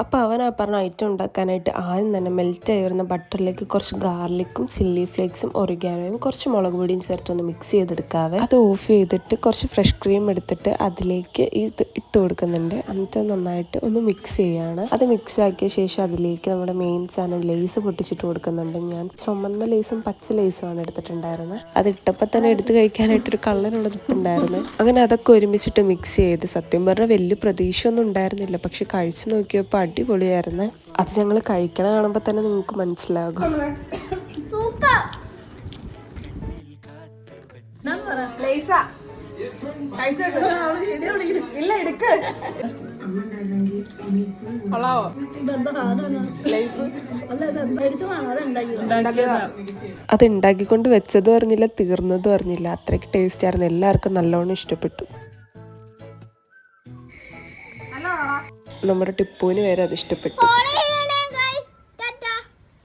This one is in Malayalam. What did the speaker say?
അപ്പോൾ അവൻ ആ പറഞ്ഞ ഐറ്റം ഉണ്ടാക്കാനായിട്ട് ആദ്യം തന്നെ മെൽറ്റായി വരുന്ന ബട്ടറിലേക്ക് കുറച്ച് ഗാർലിക്കും ചില്ലി ഫ്ലേക്സും ഒറിഗാനോയും കുറച്ച് മുളക് പൊടിയും ചേർത്തൊന്ന് മിക്സ് ചെയ്തെടുക്കാവേ. അത് ഓഫ് ചെയ്തിട്ട് കുറച്ച് ഫ്രഷ് ക്രീം എടുത്തിട്ട് അതിലേക്ക് ഇത് ഇട്ട് കൊടുക്കുന്നുണ്ട്. എന്നിട്ട് നന്നായിട്ട് ഒന്ന് മിക്സ് ചെയ്യാണ്. അത് മിക്സ് ആക്കിയ ശേഷം അതിലേക്ക് നമ്മുടെ മെയിൻ സാധനം ലേസ് പൊട്ടിച്ചിട്ട് കൊടുക്കുന്നുണ്ട്. ഞാൻ ചുമന്ന ലേസും പച്ച ലേസുമാണ് എടുത്തിട്ടുണ്ടായിരുന്നത്. അത് ഇട്ടപ്പോൾ തന്നെ എടുത്ത് കഴിക്കാനായിട്ടൊരു കളറുള്ള ഉണ്ടായിരുന്നു. അങ്ങനെ അതൊക്കെ ഒരുമിച്ചിട്ട് മിക്സ് ചെയ്ത് സത്യം പറഞ്ഞാൽ വലിയ പ്രതീക്ഷയൊന്നും ഉണ്ടായിരുന്നില്ല. പക്ഷെ കഴിച്ചു നോക്കിയപ്പോൾ അടിപൊളിയായിരുന്നു. അത് ഞങ്ങൾ കഴിക്കണ കാണുമ്പോൾ തന്നെ നിങ്ങൾക്ക് മനസ്സിലാകും. അത് ഉണ്ടാക്കിക്കൊണ്ട് വെച്ചതും അറിഞ്ഞില്ല, തീർന്നതും അറിഞ്ഞില്ല. അത്രയ്ക്ക് ടേസ്റ്റ് ആയിരുന്നു. എല്ലാവർക്കും നല്ലോണം ഇഷ്ടപ്പെട്ടു. നമ്മുടെ ടിപ്പുവിന് വരെ അത് ഇഷ്ടപ്പെട്ടു.